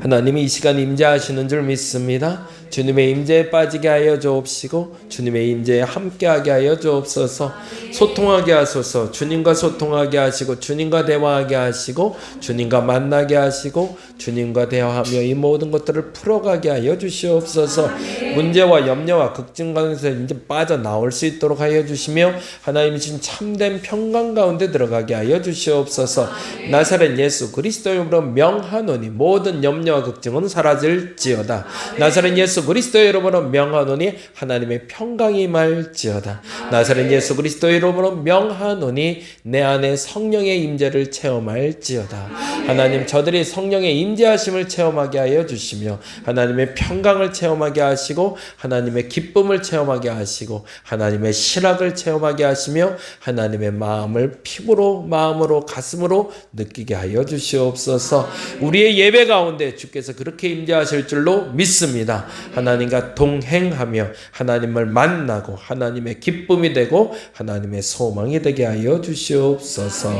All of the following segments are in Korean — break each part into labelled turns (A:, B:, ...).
A: 하나님이 이 시간 임재하시는 줄 믿습니다. 주님의 임재에 빠지게 하여 주옵시고 주님의 임재에 함께하게 하여 주옵소서. 소통하게 하소서. 주님과 소통하게 하시고 주님과 대화하게 하시고 주님과 만나게 하시고 주님과 대화하며 이 모든 것들을 풀어가게 하여 주시옵소서. 문제와 염려와 걱정 가운데서 이제 빠져나올 수 있도록 하여 주시며 하나님이 주신 참된 평강 가운데 들어가게 하여 주시옵소서. 나사렛 예수 그리스도의 이름으로 명하노니 모든 염려와 걱정은 사라질지어다. 나사렛 예수 그리스도의 이름으로 명하노니 하나님의 평강이 임할지어다. 나사렛 예수 그리스도의 이름으로 명하노니 내 안에 성령의 임재를 체험할지어다. 하나님 저들이 성령의 임재하심을 체험하게 하여 주시며 하나님의 평강을 체험하게 하시고 하나님의 기쁨을 체험하게 하시고 하나님의 실학을 체험하게 하시며 하나님의 마음을 피부로 마음으로 가슴으로 느끼게 하여 주시옵소서. 우리의 예배 가운데 주께서 그렇게 임재하실 줄로 믿습니다. 하나님과 동행하며 하나님을 만나고 하나님의 기쁨이 되고 하나님의 소망이 되게 하여 주시옵소서.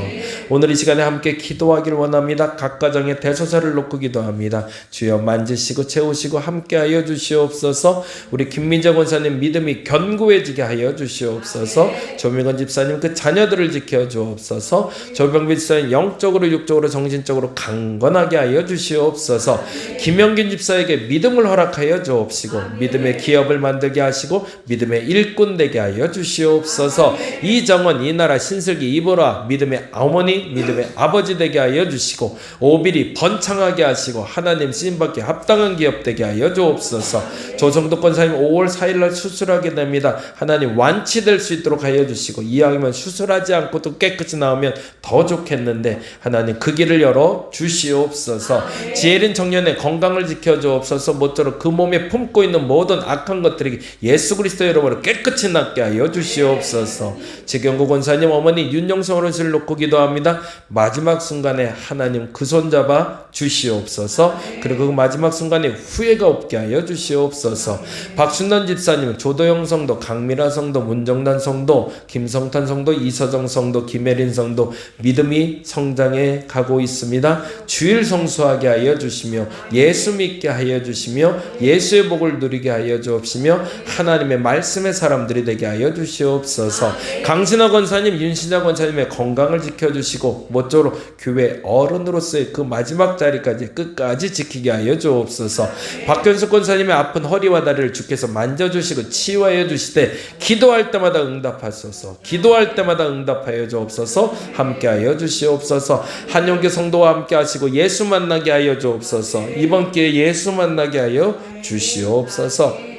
A: 오늘 이 시간에 함께 기도하기를 원합니다. 각 가정의 대소사를 놓고 기도합니다. 주여 만지시고 채우시고 함께 하여 주시옵소서. 우리 김민정 원사님 믿음이 견고해지게 하여 주시옵소서. 조명건 집사님 그 자녀들을 지켜 주옵소서. 조병빈 집사님 영적으로 육적으로 정신적으로 강건하게 하여 주시옵소서. 김영균 집사에게 믿음을 허락하여 주옵시고 믿음의 기업을 만들게 하시고 믿음의 일꾼 되게 하여 주시옵소서. 이정원 이나라 신슬기 이보라 믿음의 어머니 믿음의 아버지 되게 하여 주시고 오빌이 번창하게 하시고 하나님 쓰임받기 합당한 기업 되게 하여 주옵소서. 조성도 권사님 5월 4일날 수술하게 됩니다. 하나님 완치될 수 있도록 하여 주시고 이왕이면 수술하지 않고도 깨끗이 나오면 더 좋겠는데 하나님 그 길을 열어 주시옵소서. 지혜린 청년의 건강을 지켜 주옵소서. 모쪼록 그 몸에 품고 있는 모든 악한 것들이 예수 그리스도의 이름으로 깨끗이 낫게 하여 주시옵소서. 지경구 권사님 어머니 윤영성 어르신을 놓고 기도합니다. 마지막 순간에 하나님 그 손 잡아 주시옵소서. 그리고 그 마지막 순간에 후회가 없게 하여 주시옵소서. 박순남 집사님, 조도영 성도, 강미라 성도, 문정단 성도, 김성탄 성도, 이서정 성도, 김혜린 성도 믿음이 성장해 가고 있습니다. 주일 성수하게 하여 주시며 예수 믿게 하여 주시며 예수의 복을 누리게 하여 주옵시며 하나님의 말씀의 사람들이 되게 하여 주시옵소서. 강신화 권사님, 윤신자 권사님의 건강을 지켜주시고 모쪼록 교회 어른으로서의 그 마지막 자리까지 끝까지 지키게 하여 주옵소서. 박현숙 권사님의 아픈 허리와 다리를 주께서 만져주시고 치유하여 주시되 기도할 때마다 응답하소서. 기도할 때마다 응답하여 주옵소서. 함께하여 주시옵소서. 한영교 성도와 함께 하시고 예수 만나게 하여 주옵소서. 이번 기회에 예수 만나게 하여 주시옵소서.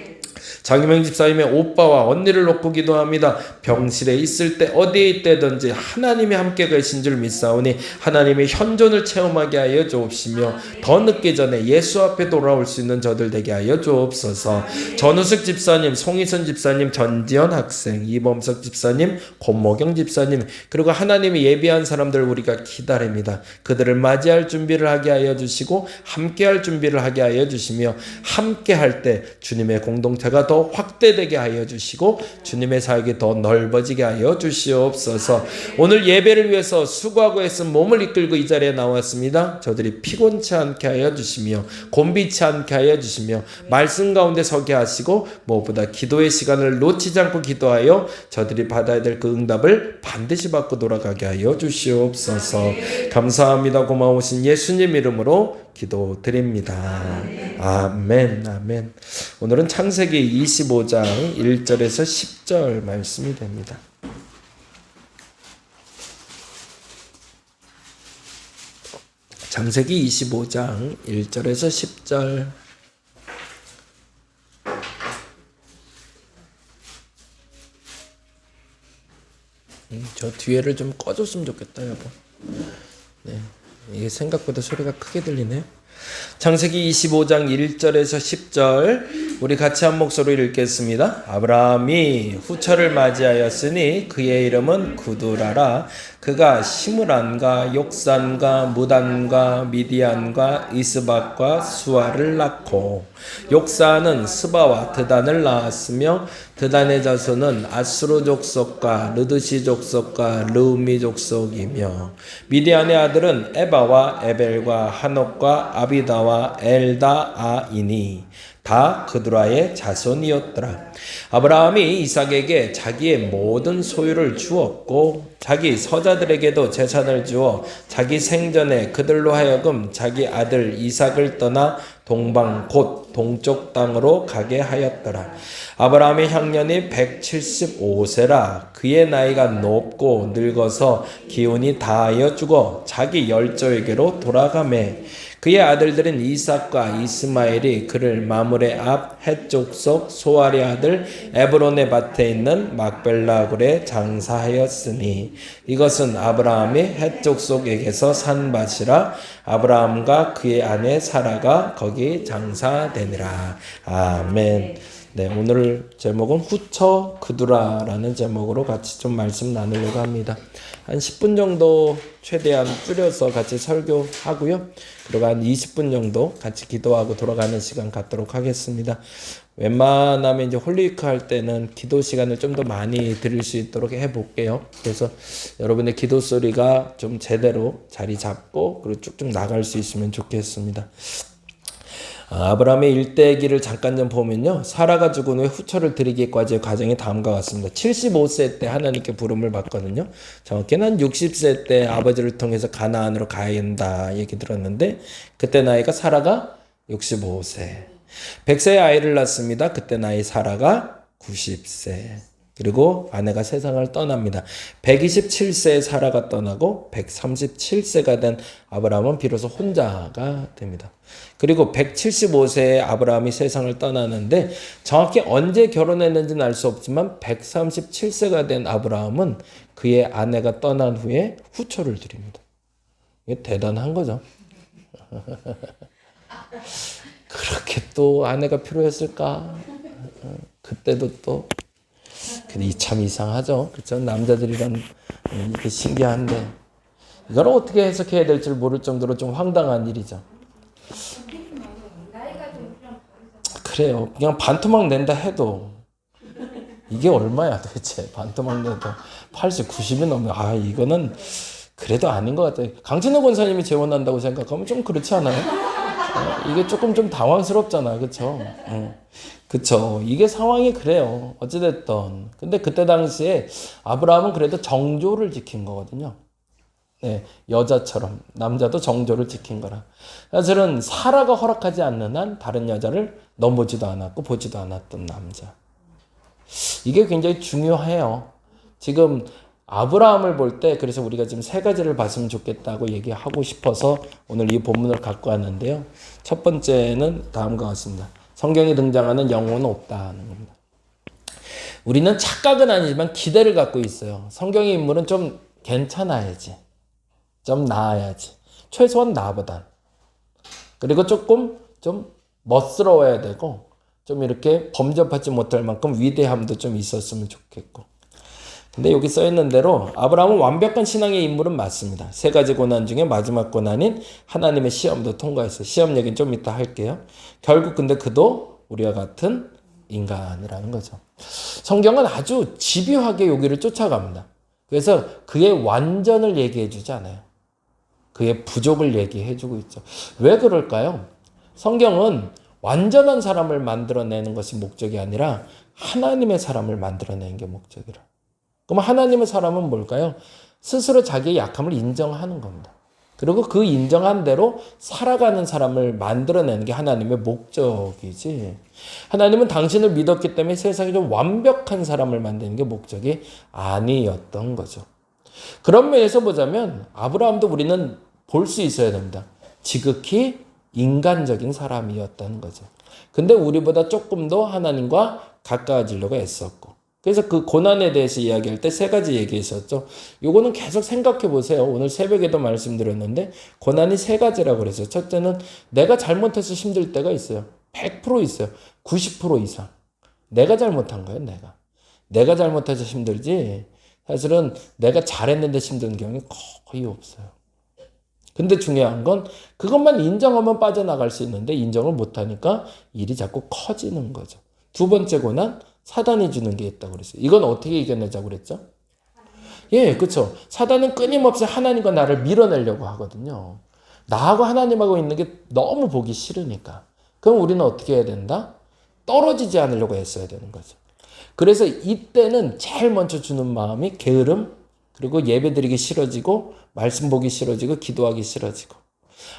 A: 장유명 집사님의 오빠와 언니를 놓고 기도합니다. 병실에 있을 때 어디에 있다든지 하나님이 함께 계신 줄 믿사오니 하나님의 현존을 체험하게 하여 주옵시며 더 늦기 전에 예수 앞에 돌아올 수 있는 저들 되게 하여 주옵소서. 전우숙 집사님, 송희선 집사님, 전지현 학생, 이범석 집사님, 권모경 집사님 그리고 하나님이 예비한 사람들 우리가 기다립니다. 그들을 맞이할 준비를 하게 하여 주시고 함께할 준비를 하게 하여 주시며 함께할 때 주님의 공동체가 더 확대되게 하여 주시고 주님의 사역이 더 넓어지게 하여 주시옵소서. 오늘 예배를 위해서 수고하고 애쓴 몸을 이끌고 이 자리에 나왔습니다. 저들이 피곤치 않게 하여 주시며 곤비치 않게 하여 주시며 말씀 가운데 서게 하시고 무엇보다 기도의 시간을 놓치지 않고 기도하여 저들이 받아야 될 그 응답을 반드시 받고 돌아가게 하여 주시옵소서. 감사합니다. 고마우신 예수님 이름으로 기도드립니다. 아멘, 아멘. 오늘은 창세기 25장 1절에서 10절 말씀이 됩니다. 창세기 25장 1절에서 10절. 저 뒤에를 좀 꺼줬으면 좋겠다, 여보. 네. 이게 생각보다 소리가 크게 들리네요. 창세기 25장 1절에서 10절 우리 같이 한 목소리로 읽겠습니다. 아브라함이 후처를 맞이하였으니 그의 이름은 구두라라. 그가 시므란과 욕산과 무단과 미디안과 이스박과 수아를 낳고, 욕사는 스바와 드단을 낳았으며 드단의 자손은 아수르 족속과 르드시 족속과 르우미 족속이며, 미디안의 아들은 에바와 에벨과 한옥과 아비다와 엘다아이니 다 그두라의 자손이었더라. 아브라함이 이삭에게 자기의 모든 소유를 주었고 자기 서자들에게도 재산을 주어 자기 생전에 그들로 하여금 자기 아들 이삭을 떠나 동방 곧 동쪽 땅으로 가게 하였더라. 아브라함의 향년이 175세라. 그의 나이가 높고 늙어서 기운이 다하여 죽어 자기 열조에게로 돌아가매, 그의 아들들은 이삭과 이스마엘이 그를 마므레 앞 헷족속 소알의 아들 에브론의 밭에 있는 막벨라 굴에 장사하였으니, 이것은 아브라함이 헷족속에게서 산 밭이라. 아브라함과 그의 아내 사라가 거기 장사되니라. 아멘. 네, 오늘 제목은 후처 그두라라는 제목으로 같이 좀 말씀 나누려고 합니다. 한 10분 정도 최대한 줄여서 같이 설교하고요. 그리고 한 20분 정도 같이 기도하고 돌아가는 시간 갖도록 하겠습니다. 웬만하면 이제 홀리위크 할 때는 기도 시간을 좀 더 많이 드릴 수 있도록 해볼게요. 그래서 여러분의 기도 소리가 좀 제대로 자리 잡고 그리고 쭉쭉 나갈 수 있으면 좋겠습니다. 아브라함의 일대기를 잠깐 좀 보면요, 사라가 죽은 후에 후처를 드리기까지의 과정이 다음과 같습니다. 75세 때 하나님께 부름을 받거든요. 정확히는 한 60세 때 아버지를 통해서 가나안으로 가야 한다 얘기 들었는데, 그때 나이가 사라가 65세. 100세에 아이를 낳습니다. 그때 나이 사라가 90세. 그리고 아내가 세상을 떠납니다. 127세에 사라가 떠나고 137세가 된 아브라함은 비로소 혼자가 됩니다. 그리고 175세에 아브라함이 세상을 떠나는데, 정확히 언제 결혼했는지는 알 수 없지만 137세가 된 아브라함은 그의 아내가 떠난 후에 후처를 드립니다. 이게 대단한 거죠. 그렇게 또 아내가 필요했을까? 그때도 또 근데 참 이상하죠. 그렇죠? 남자들이란 이게 신기한데 이걸 어떻게 해석해야 될지 모를 정도로 좀 황당한 일이죠. 그래요. 그냥 반토막 낸다 해도 이게 얼마야 도대체. 반토막 내도 80, 90이 넘으면 이거는 그래도 아닌 것 같아요. 강진호 권사님이 재혼한다고 생각하면 좀 그렇지 않아요? 이게 조금 좀 당황스럽잖아. 그렇죠? 그쵸. 이게 상황이 그래요. 어찌됐든. 근데 그때 당시에 아브라함은 그래도 정조를 지킨 거거든요. 네, 여자처럼. 남자도 정조를 지킨 거라. 사실은 사라가 허락하지 않는 한 다른 여자를 넘보지도 않았고 보지도 않았던 남자. 이게 굉장히 중요해요. 지금 아브라함을 볼 때, 그래서 우리가 지금 세 가지를 봤으면 좋겠다고 얘기하고 싶어서 오늘 이 본문을 갖고 왔는데요. 첫 번째는 다음과 같습니다. 성경에 등장하는 영혼은 없다는 겁니다. 우리는 착각은 아니지만 기대를 갖고 있어요. 성경의 인물은 좀 괜찮아야지. 좀 나아야지. 최소한 나보단. 그리고 조금 좀 멋스러워야 되고, 좀 이렇게 범접하지 못할 만큼 위대함도 좀 있었으면 좋겠고. 근데 여기 써있는 대로 아브라함은 완벽한 신앙의 인물은 맞습니다. 세 가지 고난 중에 마지막 고난인 하나님의 시험도 통과했어요. 시험 얘기는 좀 이따 할게요. 결국 근데 그도 우리와 같은 인간이라는 거죠. 성경은 아주 집요하게 여기를 쫓아갑니다. 그래서 그의 완전을 얘기해 주지 않아요. 그의 부족을 얘기해 주고 있죠. 왜 그럴까요? 성경은 완전한 사람을 만들어내는 것이 목적이 아니라 하나님의 사람을 만들어내는 게 목적이라. 그럼 하나님의 사람은 뭘까요? 스스로 자기의 약함을 인정하는 겁니다. 그리고 그 인정한 대로 살아가는 사람을 만들어내는 게 하나님의 목적이지. 하나님은 당신을 믿었기 때문에 세상에 좀 완벽한 사람을 만드는 게 목적이 아니었던 거죠. 그런 면에서 보자면 아브라함도 우리는 볼 수 있어야 됩니다. 지극히 인간적인 사람이었다는 거죠. 근데 우리보다 조금 더 하나님과 가까워지려고 애썼고, 그래서 그 고난에 대해서 이야기할 때 세 가지 얘기했었죠. 요거는 계속 생각해 보세요. 오늘 새벽에도 말씀드렸는데 고난이 세 가지라고 그랬어요. 첫째는 내가 잘못해서 힘들 때가 있어요. 100% 있어요. 90% 이상. 내가 잘못한 거예요, 내가. 내가 잘못해서 힘들지, 사실은 내가 잘했는데 힘든 경우는 거의 없어요. 근데 중요한 건 그것만 인정하면 빠져나갈 수 있는데 인정을 못하니까 일이 자꾸 커지는 거죠. 두 번째 고난, 사단이 주는 게 있다고 그랬어요. 이건 어떻게 이겨내자고 그랬죠? 예, 그렇죠. 사단은 끊임없이 하나님과 나를 밀어내려고 하거든요. 나하고 하나님하고 있는 게 너무 보기 싫으니까. 그럼 우리는 어떻게 해야 된다? 떨어지지 않으려고 했어야 되는 거죠. 그래서 이때는 제일 먼저 주는 마음이 게으름, 그리고 예배드리기 싫어지고 말씀 보기 싫어지고 기도하기 싫어지고.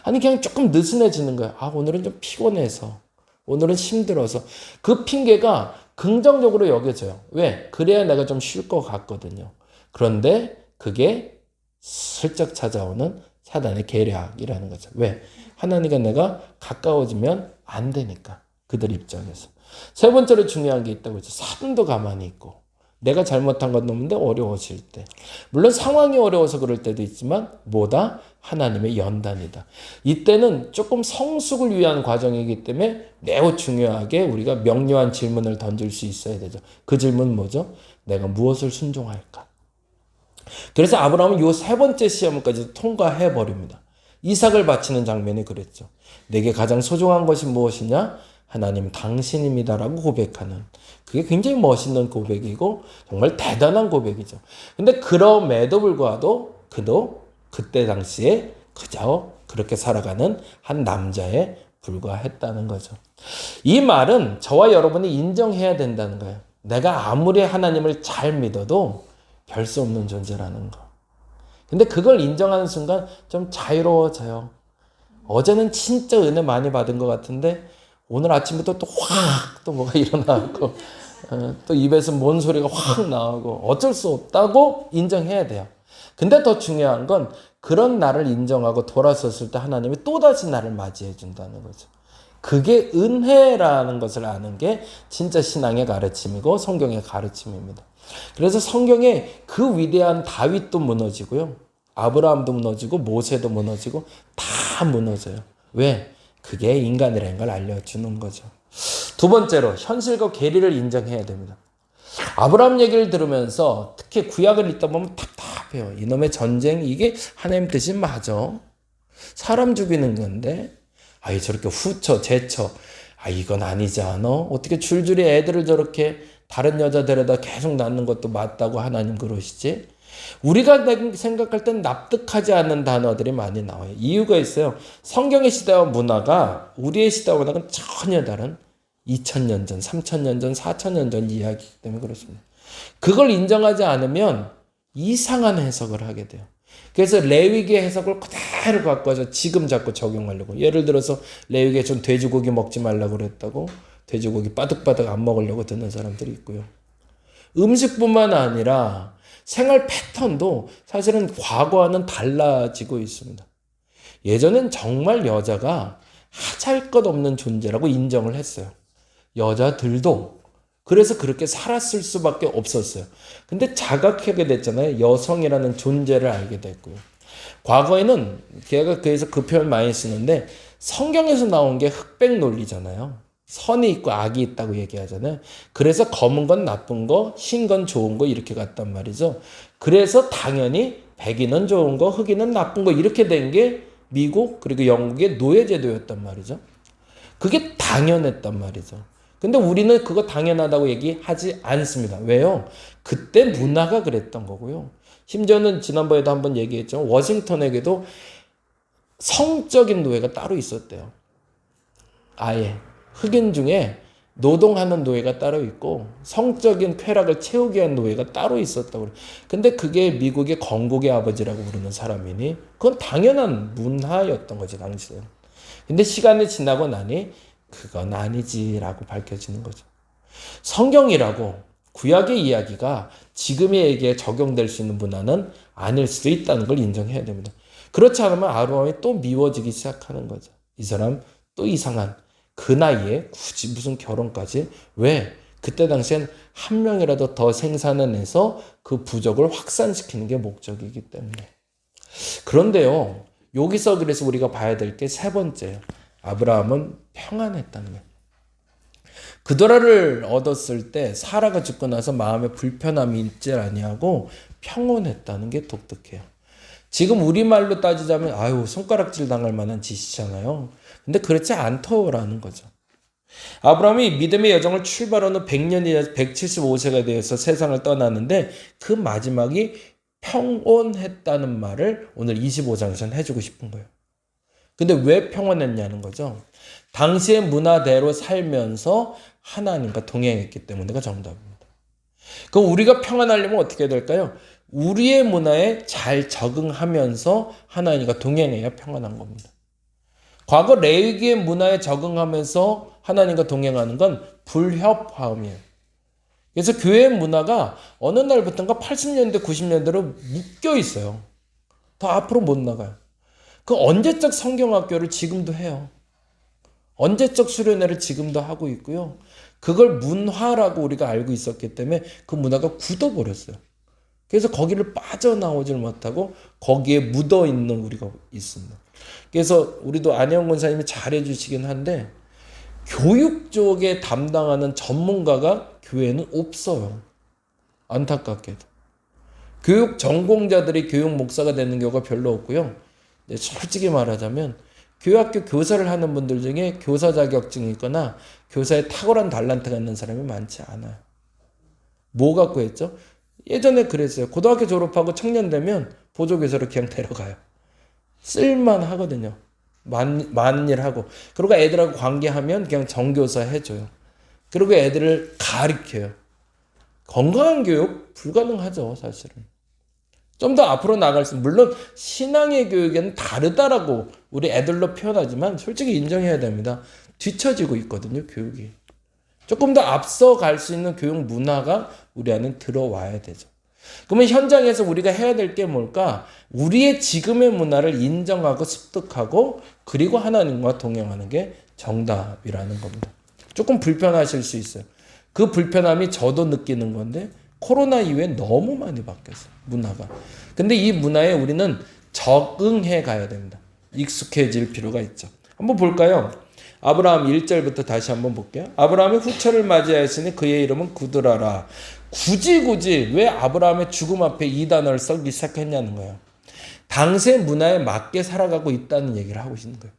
A: 아니 그냥 조금 느슨해지는 거야. 아, 오늘은 좀 피곤해서, 오늘은 힘들어서. 그 핑계가 긍정적으로 여겨져요. 왜? 그래야 내가 좀 쉴 것 같거든요. 그런데 그게 슬쩍 찾아오는 사단의 계략이라는 거죠. 왜? 하나님과 내가 가까워지면 안 되니까. 그들 입장에서. 세 번째로 중요한 게 있다고 했죠. 사단도 가만히 있고. 내가 잘못한 건 없는데 어려워질 때. 물론 상황이 어려워서 그럴 때도 있지만 뭐다? 하나님의 연단이다. 이때는 조금 성숙을 위한 과정이기 때문에 매우 중요하게 우리가 명료한 질문을 던질 수 있어야 되죠. 그 질문은 뭐죠? 내가 무엇을 순종할까? 그래서 아브라함은 이 세 번째 시험까지 통과해 버립니다. 이삭을 바치는 장면이 그랬죠. 내게 가장 소중한 것이 무엇이냐? 하나님 당신입니다라고 고백하는, 그게 굉장히 멋있는 고백이고 정말 대단한 고백이죠. 근데 그럼에도 불구하고 그도 그때 당시에 그저 그렇게 살아가는 한 남자에 불과했다는 거죠. 이 말은 저와 여러분이 인정해야 된다는 거예요. 내가 아무리 하나님을 잘 믿어도 별 수 없는 존재라는 거. 근데 그걸 인정하는 순간 좀 자유로워져요. 어제는 진짜 은혜 많이 받은 것 같은데 오늘 아침부터 또 확 또 뭐가 일어나고 또 입에서 뭔 소리가 확 나오고 어쩔 수 없다고 인정해야 돼요. 근데 더 중요한 건 그런 나를 인정하고 돌아섰을 때 하나님이 또다시 나를 맞이해 준다는 거죠. 그게 은혜라는 것을 아는 게 진짜 신앙의 가르침이고 성경의 가르침입니다. 그래서 성경에 그 위대한 다윗도 무너지고요. 아브라함도 무너지고 모세도 무너지고 다 무너져요. 왜? 그게 인간이라는 걸 알려주는 거죠. 두 번째로 현실과 계리를 인정해야 됩니다. 아브라함 얘기를 들으면서 특히 구약을 읽다 보면 답답해요. 이놈의 전쟁, 이게 하나님 뜻이 맞아? 사람 죽이는 건데 아이 저렇게 후쳐 제쳐, 아 이건 아니지 않아? 어떻게 줄줄이 애들을 저렇게 다른 여자 데려다 계속 낳는 것도 맞다고 하나님 그러시지? 우리가 생각할 땐 납득하지 않는 단어들이 많이 나와요. 이유가 있어요. 성경의 시대와 문화가 우리의 시대와 문화는 전혀 다른 2000년 전, 3000년 전, 4000년 전 이야기이기 때문에 그렇습니다. 그걸 인정하지 않으면 이상한 해석을 하게 돼요. 그래서 레위기의 해석을 그대로 바꿔서 지금 자꾸 적용하려고. 예를 들어서 레위기에 전 돼지고기 먹지 말라고 그랬다고 돼지고기 바득바득 안 먹으려고 듣는 사람들이 있고요. 음식뿐만 아니라 생활 패턴도 사실은 과거와는 달라지고 있습니다. 예전엔 정말 여자가 하잘 것 없는 존재라고 인정을 했어요. 여자들도. 그래서 그렇게 살았을 수밖에 없었어요. 근데 자각하게 됐잖아요. 여성이라는 존재를 알게 됐고요. 과거에는 걔가 그래서 그 표현 많이 쓰는데 성경에서 나온 게 흑백 논리잖아요. 선이 있고 악이 있다고 얘기하잖아요. 그래서 검은 건 나쁜 거, 흰 건 좋은 거 이렇게 갔단 말이죠. 그래서 당연히 백인은 좋은 거, 흑인은 나쁜 거 이렇게 된 게 미국 그리고 영국의 노예제도였단 말이죠. 그게 당연했단 말이죠. 근데 우리는 그거 당연하다고 얘기하지 않습니다. 왜요? 그때 문화가 그랬던 거고요. 심지어는 지난번에도 한번 얘기했죠. 워싱턴에게도 성적인 노예가 따로 있었대요. 아예. 흑인 중에 노동하는 노예가 따로 있고 성적인 쾌락을 채우기 위한 노예가 따로 있었다고 그래요. 근데 그게 미국의 건국의 아버지라고 부르는 사람이니 그건 당연한 문화였던 거지 당시에. 근데 시간이 지나고 나니 그건 아니지라고 밝혀지는 거죠. 성경이라고 구약의 이야기가 지금의 얘기에 적용될 수 있는 문화는 아닐 수도 있다는 걸 인정해야 됩니다. 그렇지 않으면 아브라함이 또 미워지기 시작하는 거죠. 이 사람 또 이상한. 그 나이에 굳이 무슨 결혼까지? 왜? 그때 당시엔 한 명이라도 더 생산을 해서 그 부족을 확산시키는 게 목적이기 때문에. 그런데요, 여기서 그래서 우리가 봐야 될 게 세 번째예요. 아브라함은 평안했다는 거예요. 그도라를 얻었을 때 사라가 죽고 나서 마음에 불편함이 있지 아니하고 평온했다는 게 독특해요. 지금 우리말로 따지자면 아유 손가락질 당할 만한 짓이잖아요. 근데 그렇지 않더라는 거죠. 아브라함이 믿음의 여정을 출발한 후 100년이 175세가 되어서 세상을 떠나는데 그 마지막이 평온했다는 말을 오늘 25장에서는 해주고 싶은 거예요. 근데 왜 평온했냐는 거죠. 당시의 문화대로 살면서 하나님과 동행했기 때문에가 정답입니다. 그럼 우리가 평안하려면 어떻게 해야 될까요? 우리의 문화에 잘 적응하면서 하나님과 동행해야 평안한 겁니다. 과거 레위기의 문화에 적응하면서 하나님과 동행하는 건 불협화음이에요. 그래서 교회 문화가 어느 날부터인가 80년대, 90년대로 묶여 있어요. 더 앞으로 못 나가요. 그 언제적 성경학교를 지금도 해요. 언제적 수련회를 지금도 하고 있고요. 그걸 문화라고 우리가 알고 있었기 때문에 그 문화가 굳어버렸어요. 그래서 거기를 빠져나오질 못하고 거기에 묻어있는 우리가 있습니다. 그래서 우리도 안혜영 권사님이 잘해주시긴 한데 교육 쪽에 담당하는 전문가가 교회는 없어요. 안타깝게도. 교육 전공자들이 교육 목사가 되는 경우가 별로 없고요. 솔직히 말하자면 교육학교 교사를 하는 분들 중에 교사 자격증이 있거나 교사에 탁월한 달란트가 있는 사람이 많지 않아요. 뭐 갖고 했죠? 예전에 그랬어요. 고등학교 졸업하고 청년 되면 보조교사로 그냥 데려가요. 쓸만하거든요. 많은 일 하고. 그리고 애들하고 관계하면 그냥 정교사 해줘요. 그리고 애들을 가르쳐요. 건강한 교육 불가능하죠, 사실은. 좀 더 앞으로 나갈 수, 물론 신앙의 교육에는 다르다라고 우리 애들로 표현하지만 솔직히 인정해야 됩니다. 뒤처지고 있거든요, 교육이. 조금 더 앞서 갈 수 있는 교육 문화가 우리 안에 들어와야 되죠. 그러면 현장에서 우리가 해야 될 게 뭘까? 우리의 지금의 문화를 인정하고 습득하고 그리고 하나님과 동행하는 게 정답이라는 겁니다. 조금 불편하실 수 있어요. 그 불편함이 저도 느끼는 건데 코로나 이후에 너무 많이 바뀌었어요. 문화가. 근데 이 문화에 우리는 적응해 가야 됩니다. 익숙해질 필요가 있죠. 한번 볼까요? 아브라함 1절부터 다시 한번 볼게요. 아브라함이 후처를 맞이하였으니 그의 이름은 구드라라. 굳이 왜 아브라함의 죽음 앞에 이 단어를 쓰기 시작했냐는 거예요. 당시의 문화에 맞게 살아가고 있다는 얘기를 하고 있는 거예요.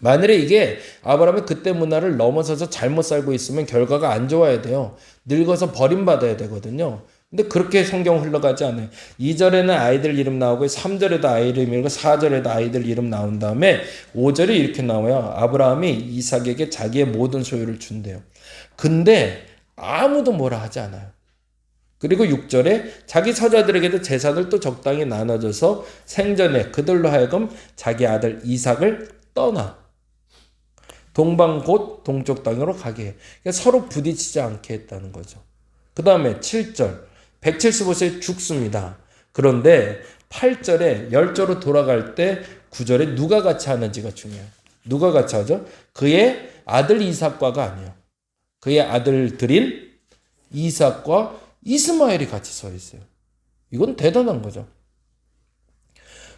A: 만일에 이게 아브라함이 그때 문화를 넘어서서 잘못 살고 있으면 결과가 안 좋아야 돼요. 늙어서 버림받아야 되거든요. 근데 그렇게 성경 흘러가지 않아요. 2절에는 아이들 이름 나오고 3절에도 아이들 이름이고 4절에도 아이들 이름 나온 다음에 5절이 이렇게 나와요. 아브라함이 이삭에게 자기의 모든 소유를 준대요. 근데 아무도 뭐라 하지 않아요. 그리고 6절에 자기 서자들에게도 재산을 또 적당히 나눠줘서 생전에 그들로 하여금 자기 아들 이삭을 떠나 동방 곧 동쪽 땅으로 가게 해. 그러니까 서로 부딪히지 않게 했다는 거죠. 그 다음에 7절 175세에 죽습니다. 그런데 8절에 열조로 돌아갈 때 9절에 누가 같이 하는지가 중요해요. 누가 같이 하죠? 그의 아들 이삭과가 아니에요. 그의 아들들인 이삭과 이스마엘이 같이 서 있어요. 이건 대단한 거죠.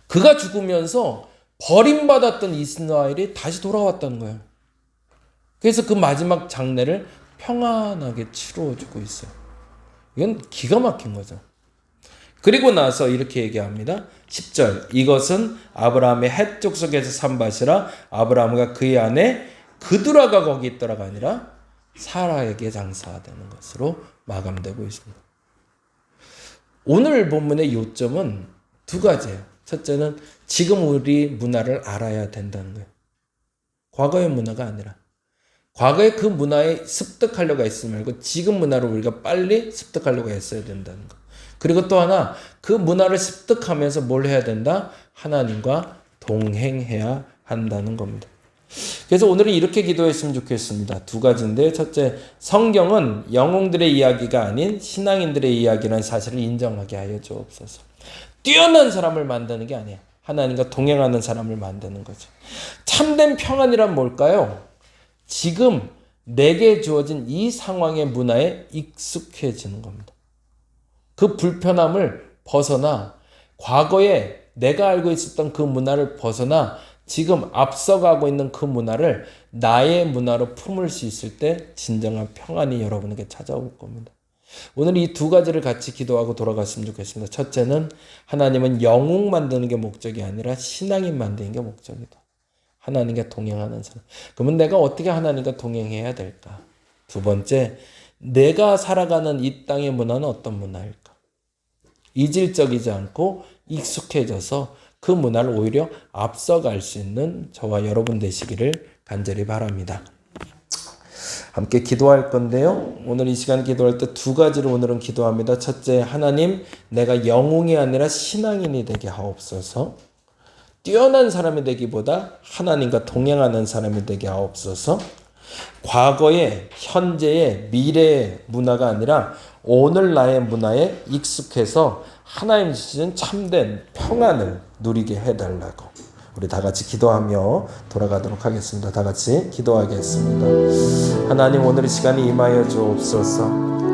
A: 그가 죽으면서 버림받았던 이스마엘이 다시 돌아왔다는 거예요. 그래서 그 마지막 장례를 평안하게 치러주고 있어요. 이건 기가 막힌 거죠. 그리고 나서 이렇게 얘기합니다. 10절 이것은 아브라함의 헷 족속에서 산 밭이라 아브라함과 그의 아내 그두라가 거기 있더라가 아니라 사라에게 장사되는 것으로 마감되고 있습니다. 오늘 본문의 요점은 두 가지예요. 첫째는 지금 우리 문화를 알아야 된다는 거예요. 과거의 문화가 아니라 과거의 그 문화에 습득하려고 했으면 말고 지금 문화를 우리가 빨리 습득하려고 했어야 된다는 거. 그리고 또 하나 그 문화를 습득하면서 뭘 해야 된다? 하나님과 동행해야 한다는 겁니다. 그래서 오늘은 이렇게 기도했으면 좋겠습니다. 두 가지인데 첫째, 성경은 영웅들의 이야기가 아닌 신앙인들의 이야기라는 사실을 인정하게 하여 주옵소서. 뛰어난 사람을 만드는 게 아니에요. 하나님과 동행하는 사람을 만드는 거죠. 참된 평안이란 뭘까요? 지금 내게 주어진 이 상황의 문화에 익숙해지는 겁니다. 그 불편함을 벗어나 과거에 내가 알고 있었던 그 문화를 벗어나 지금 앞서가고 있는 그 문화를 나의 문화로 품을 수 있을 때 진정한 평안이 여러분에게 찾아올 겁니다. 오늘 이 두 가지를 같이 기도하고 돌아갔으면 좋겠습니다. 첫째는 하나님은 영웅 만드는 게 목적이 아니라 신앙인 만드는 게 목적이다. 하나님과 동행하는 사람. 그러면 내가 어떻게 하나님과 동행해야 될까? 두 번째, 내가 살아가는 이 땅의 문화는 어떤 문화일까? 이질적이지 않고 익숙해져서 그 문화를 오히려 앞서갈 수 있는 저와 여러분 되시기를 간절히 바랍니다. 함께 기도할 건데요. 오늘 이 시간 기도할 때 두 가지로 오늘은 기도합니다. 첫째, 하나님, 내가 영웅이 아니라 신앙인이 되게 하옵소서. 뛰어난 사람이 되기보다 하나님과 동행하는 사람이 되게 하옵소서. 과거의, 현재의, 미래의 문화가 아니라 오늘 나의 문화에 익숙해서 하나님 주시는 참된 평안을 누리게 해달라고. 우리 다 같이 기도하며 돌아가도록 하겠습니다. 다 같이 기도하겠습니다. 하나님, 오늘 이 시간에 임하여 주옵소서.